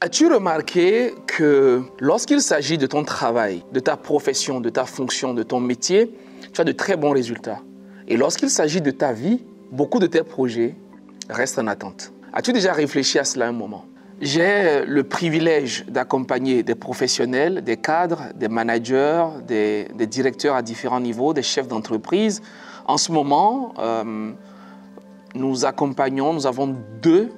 As-tu remarqué que lorsqu'il s'agit de ton travail, de ta profession, de ta fonction, de ton métier, tu as de très bons résultats. Et lorsqu'il s'agit de ta vie, beaucoup de tes projets restent en attente. As-tu déjà réfléchi à cela un moment? J'ai le privilège d'accompagner des professionnels, des cadres, des managers, des directeurs à différents niveaux, des chefs d'entreprise. En ce moment, nous accompagnons, nous avons 2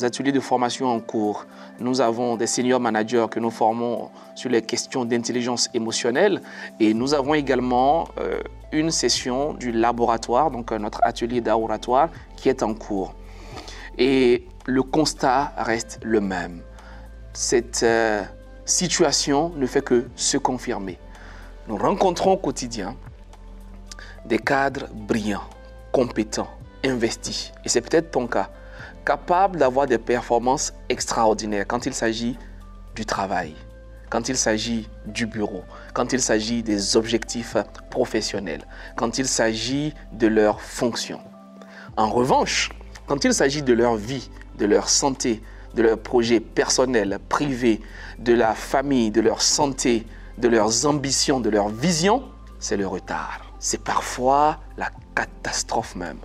ateliers de formation en cours. Nous avons des senior managers que nous formons sur les questions d'intelligence émotionnelle et nous avons également une session du laboratoire, donc notre atelier d'oratoire qui est en cours. Et le constat reste le même. Cette situation ne fait que se confirmer. Nous rencontrons au quotidien des cadres brillants, compétents, investis, et c'est peut-être ton cas, capables d'avoir des performances extraordinaires quand il s'agit du travail, quand il s'agit du bureau, quand il s'agit des objectifs professionnels, quand il s'agit de leur fonction. En revanche, quand il s'agit de leur vie, de leur santé, de leurs projets personnels, privés, de la famille, de leur santé, de leurs ambitions, de leur vision, c'est le retard. C'est parfois la catastrophe même.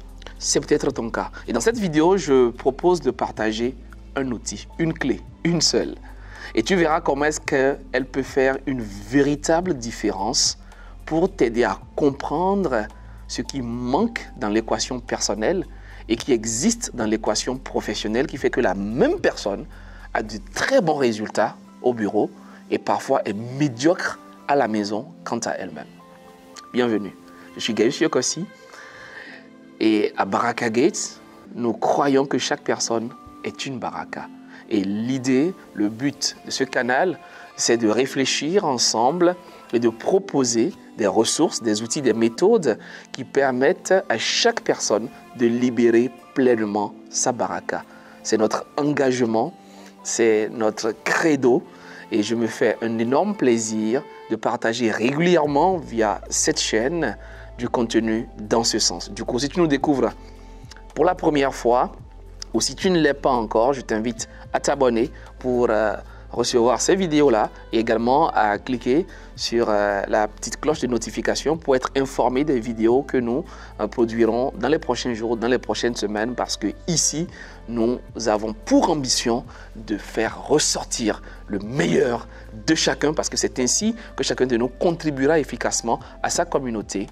C'est peut-être ton cas. Et dans cette vidéo, je propose de partager un outil, une clé, une seule. Et tu verras comment est-ce qu'elle peut faire une véritable différence pour t'aider à comprendre ce qui manque dans l'équation personnelle et qui existe dans l'équation professionnelle qui fait que la même personne a de très bons résultats au bureau et parfois est médiocre à la maison quant à elle-même. Bienvenue, je suis Gaius Yokossi et à Baraka Gates, nous croyons que chaque personne est une baraka. Et l'idée, le but de ce canal, c'est de réfléchir ensemble et de proposer des ressources, des outils, des méthodes qui permettent à chaque personne de libérer pleinement sa baraka. C'est notre engagement, c'est notre credo et je me fais un énorme plaisir de partager régulièrement via cette chaîne du contenu dans ce sens. Du coup, si tu nous découvres pour la première fois ou si tu ne l'es pas encore, je t'invite à t'abonner pour recevoir ces vidéos-là et également à cliquer sur la petite cloche de notification pour être informé des vidéos que nous produirons dans les prochains jours, dans les prochaines semaines parce que ici, nous avons pour ambition de faire ressortir le meilleur de chacun parce que c'est ainsi que chacun de nous contribuera efficacement à sa communauté,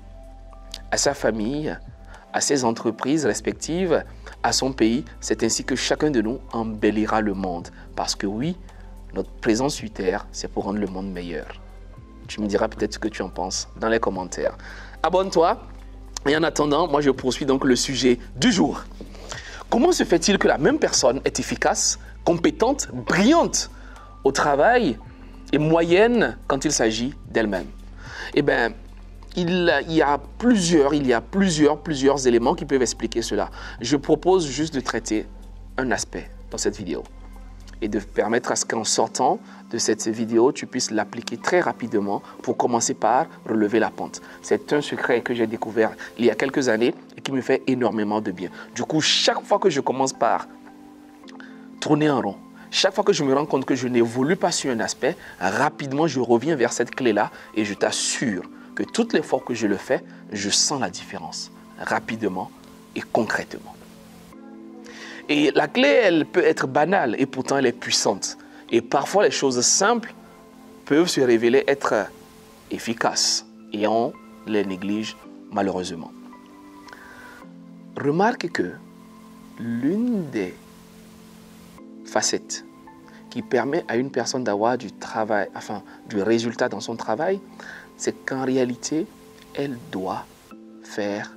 à sa famille, à ses entreprises respectives, à son pays. C'est ainsi que chacun de nous embellira le monde. Parce que oui, notre présence sur Terre, c'est pour rendre le monde meilleur. Tu me diras peut-être ce que tu en penses dans les commentaires. Abonne-toi. Et en attendant, moi je poursuis donc le sujet du jour. Comment se fait-il que la même personne est efficace, compétente, brillante au travail et moyenne quand il s'agit d'elle-même? Eh bien, il y a plusieurs éléments qui peuvent expliquer cela. Je propose juste de traiter un aspect dans cette vidéo et de permettre à ce qu'en sortant de cette vidéo, tu puisses l'appliquer très rapidement pour commencer par relever la pente. C'est un secret que j'ai découvert il y a quelques années et qui me fait énormément de bien. Du coup, chaque fois que je commence par tourner en rond, chaque fois que je me rends compte que je n'évolue pas sur un aspect, rapidement je reviens vers cette clé-là et je t'assure que toutes les fois que je le fais, je sens la différence rapidement et concrètement. Et la clé, elle peut être banale et pourtant elle est puissante. Et parfois, les choses simples peuvent se révéler être efficaces et on les néglige malheureusement. Remarque que l'une des facettes qui permet à une personne d'avoir du travail, enfin du résultat dans son travail, c'est qu'en réalité, elle doit faire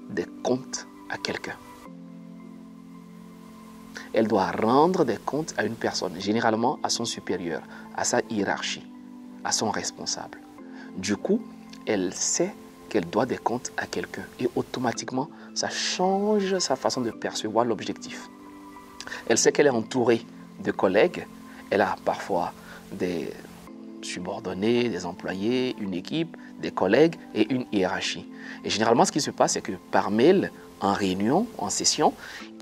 des comptes à quelqu'un. Elle doit rendre des comptes à une personne, généralement à son supérieur, à sa hiérarchie, à son responsable. Du coup, elle sait qu'elle doit des comptes à quelqu'un et automatiquement, ça change sa façon de percevoir l'objectif. Elle sait qu'elle est entourée de collègues, elle a parfois des subordonnés, des employés, une équipe, des collègues et une hiérarchie. Et généralement, ce qui se passe, c'est que par mail, en réunion, en session,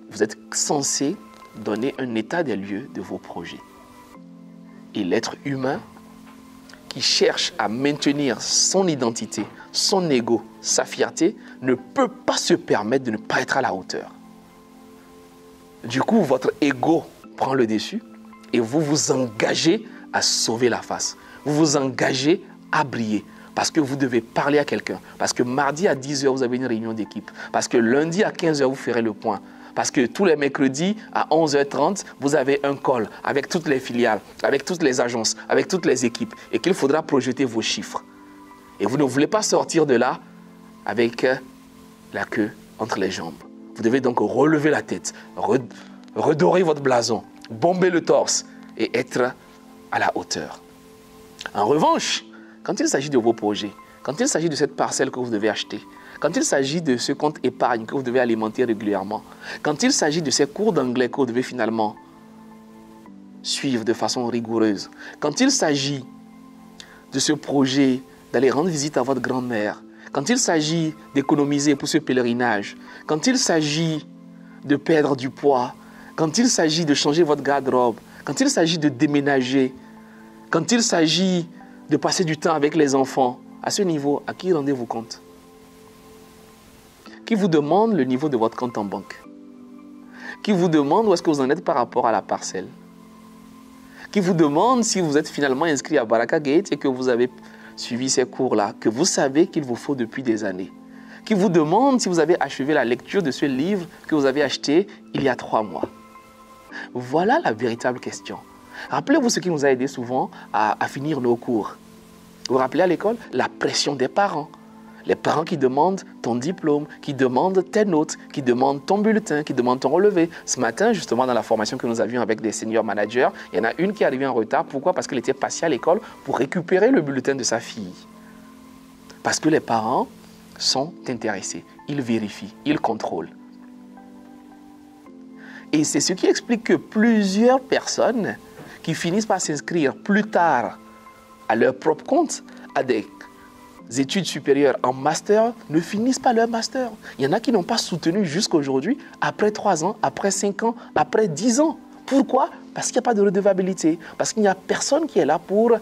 vous êtes censé donner un état des lieux de vos projets. Et l'être humain qui cherche à maintenir son identité, son ego, sa fierté, ne peut pas se permettre de ne pas être à la hauteur. Du coup, votre ego prend le dessus et vous vous engagez à sauver la face. Vous vous engagez à briller parce que vous devez parler à quelqu'un. Parce que mardi à 10h, vous avez une réunion d'équipe. Parce que lundi à 15h, vous ferez le point. Parce que tous les mercredis à 11h30, vous avez un call avec toutes les filiales, avec toutes les agences, avec toutes les équipes et qu'il faudra projeter vos chiffres. Et vous ne voulez pas sortir de là avec la queue entre les jambes. Vous devez donc relever la tête, redorer votre blason, bomber le torse et être à la hauteur. En revanche, quand il s'agit de vos projets, quand il s'agit de cette parcelle que vous devez acheter, quand il s'agit de ce compte épargne que vous devez alimenter régulièrement, quand il s'agit de ces cours d'anglais que vous devez finalement suivre de façon rigoureuse, quand il s'agit de ce projet d'aller rendre visite à votre grand-mère, quand il s'agit d'économiser pour ce pèlerinage, quand il s'agit de perdre du poids, quand il s'agit de changer votre garde-robe, quand il s'agit de déménager, quand il s'agit de passer du temps avec les enfants, à ce niveau, à qui rendez-vous compte? Qui vous demande le niveau de votre compte en banque? Qui vous demande où est-ce que vous en êtes par rapport à la parcelle? Qui vous demande si vous êtes finalement inscrit à Baraka Gate et que vous avez suivi ces cours-là, que vous savez qu'il vous faut depuis des années? Qui vous demande si vous avez achevé la lecture de ce livre que vous avez acheté il y a 3 mois? Voilà la véritable question. Rappelez-vous ce qui nous a aidé souvent à finir nos cours. Vous vous rappelez à l'école? La pression des parents. Les parents qui demandent ton diplôme, qui demandent tes notes, qui demandent ton bulletin, qui demandent ton relevé. Ce matin, justement, dans la formation que nous avions avec des senior managers, il y en a une qui est arrivée en retard. Pourquoi? Parce qu'elle était passée à l'école pour récupérer le bulletin de sa fille. Parce que les parents sont intéressés. Ils vérifient, ils contrôlent. Et c'est ce qui explique que plusieurs personnes qui finissent par s'inscrire plus tard à leur propre compte, à des études supérieures en master, ne finissent pas leur master. Il y en a qui n'ont pas soutenu jusqu'à aujourd'hui, après 3 ans, après 5 ans, après 10 ans. Pourquoi? Parce qu'il n'y a pas de redevabilité, parce qu'il n'y a personne qui est là pour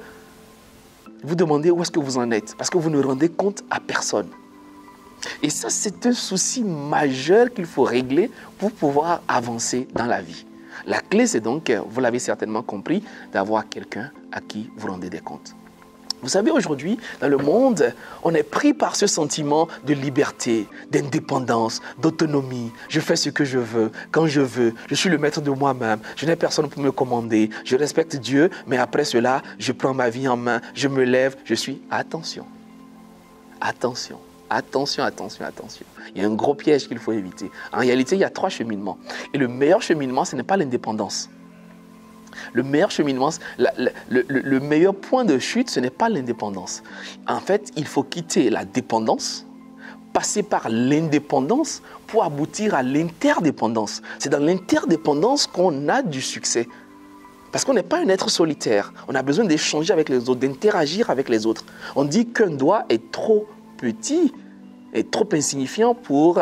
vous demander où est-ce que vous en êtes, parce que vous ne rendez compte à personne. Et ça, c'est un souci majeur qu'il faut régler pour pouvoir avancer dans la vie. La clé, c'est donc, vous l'avez certainement compris, d'avoir quelqu'un à qui vous rendez des comptes. Vous savez, aujourd'hui, dans le monde, on est pris par ce sentiment de liberté, d'indépendance, d'autonomie. Je fais ce que je veux, quand je veux. Je suis le maître de moi-même. Je n'ai personne pour me commander. Je respecte Dieu, mais après cela, je prends ma vie en main. Je me lève, je suis... Attention, attention. Attention, attention, attention. Il y a un gros piège qu'il faut éviter. En réalité, il y a 3 cheminements. Et le meilleur cheminement, ce n'est pas l'indépendance. Le meilleur cheminement, le meilleur point de chute, ce n'est pas l'indépendance. En fait, il faut quitter la dépendance, passer par l'indépendance pour aboutir à l'interdépendance. C'est dans l'interdépendance qu'on a du succès. Parce qu'on n'est pas un être solitaire. On a besoin d'échanger avec les autres, d'interagir avec les autres. On dit qu'un doigt est trop petit est trop insignifiant pour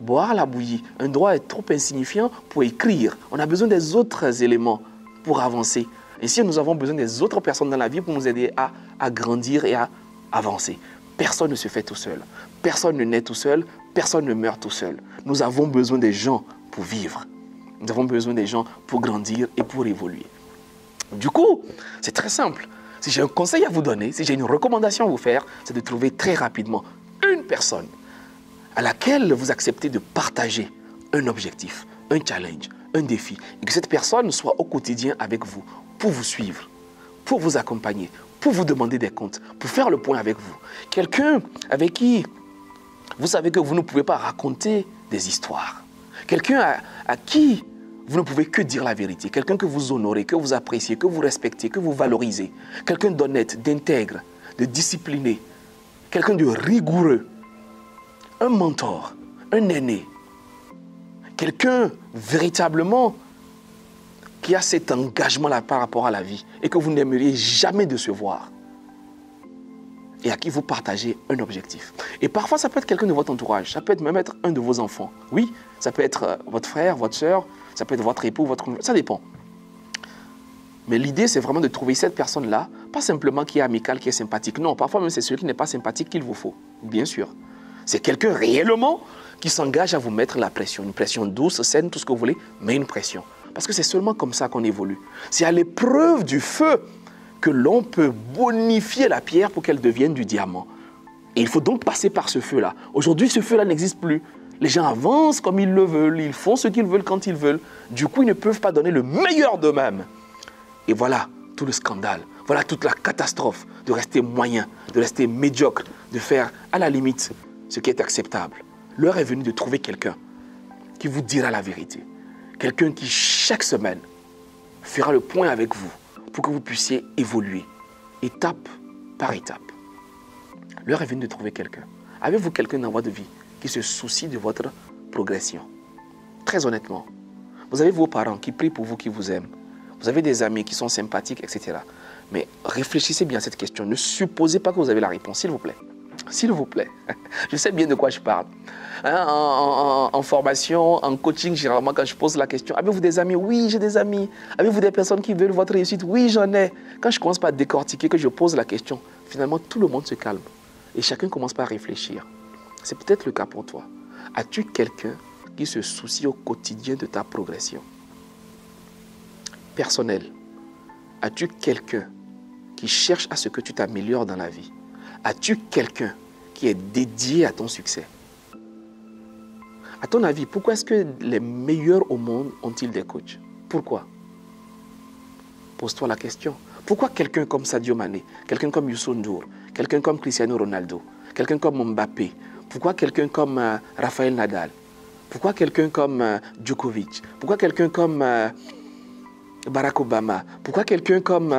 boire la bouillie. Un doigt est trop insignifiant pour écrire. On a besoin des autres éléments pour avancer. Ici, nous avons besoin des autres personnes dans la vie pour nous aider à grandir et à avancer. Personne ne se fait tout seul. Personne ne naît tout seul. Personne ne meurt tout seul. Nous avons besoin des gens pour vivre. Nous avons besoin des gens pour grandir et pour évoluer. Du coup, c'est très simple. Si j'ai un conseil à vous donner, si j'ai une recommandation à vous faire, c'est de trouver très rapidement une personne à laquelle vous acceptez de partager un objectif, un challenge, un défi, et que cette personne soit au quotidien avec vous, pour vous suivre, pour vous accompagner, pour vous demander des comptes, pour faire le point avec vous. Quelqu'un avec qui vous savez que vous ne pouvez pas raconter des histoires. Quelqu'un à qui vous ne pouvez que dire la vérité. Quelqu'un que vous honorez, que vous appréciez, que vous respectez, que vous valorisez. Quelqu'un d'honnête, d'intègre, de discipliné. Quelqu'un de rigoureux. Un mentor, un aîné. Quelqu'un véritablement qui a cet engagement-là par rapport à la vie et que vous n'aimeriez jamais décevoir. Et à qui vous partagez un objectif. Et parfois, ça peut être quelqu'un de votre entourage, ça peut même être un de vos enfants. Oui, ça peut être votre frère, votre soeur, ça peut être votre époux, ça dépend. Mais l'idée, c'est vraiment de trouver cette personne-là, pas simplement qui est amicale, qui est sympathique. Non, parfois même c'est celui qui n'est pas sympathique qu'il vous faut, bien sûr. C'est quelqu'un réellement qui s'engage à vous mettre la pression. Une pression douce, saine, tout ce que vous voulez, mais une pression. Parce que c'est seulement comme ça qu'on évolue. C'est à l'épreuve du feu que l'on peut bonifier la pierre pour qu'elle devienne du diamant. Et il faut donc passer par ce feu-là. Aujourd'hui, ce feu-là n'existe plus. Les gens avancent comme ils le veulent, ils font ce qu'ils veulent quand ils veulent. Du coup, ils ne peuvent pas donner le meilleur d'eux-mêmes. Et voilà tout le scandale, voilà toute la catastrophe de rester moyen, de rester médiocre, de faire à la limite ce qui est acceptable. L'heure est venue de trouver quelqu'un qui vous dira la vérité. Quelqu'un qui, chaque semaine, fera le point avec vous pour que vous puissiez évoluer, étape par étape. L'heure est venue de trouver quelqu'un. Avez-vous quelqu'un dans votre vie qui se soucie de votre progression? Très honnêtement, vous avez vos parents qui prient pour vous, qui vous aiment. Vous avez des amis qui sont sympathiques, etc. Mais réfléchissez bien à cette question. Ne supposez pas que vous avez la réponse, s'il vous plaît. S'il vous plaît. Je sais bien de quoi je parle. En formation, en coaching, généralement, quand je pose la question, avez-vous des amis? Oui, j'ai des amis. Avez-vous des personnes qui veulent votre réussite? Oui, j'en ai. Quand je commence par décortiquer, que je pose la question, finalement, tout le monde se calme. Et chacun commence par réfléchir. C'est peut-être le cas pour toi. As-tu quelqu'un qui se soucie au quotidien de ta progression personnelle? As-tu quelqu'un qui cherche à ce que tu t'améliores dans la vie? As-tu quelqu'un qui est dédié à ton succès? À ton avis, pourquoi est-ce que les meilleurs au monde ont-ils des coachs? Pourquoi? Pose-toi la question. Pourquoi quelqu'un comme Sadio Mané, quelqu'un comme Youssou N'Dour, quelqu'un comme Cristiano Ronaldo, quelqu'un comme Mbappé, pourquoi quelqu'un comme Rafael Nadal, pourquoi quelqu'un comme Djokovic, pourquoi quelqu'un comme Barack Obama, pourquoi quelqu'un comme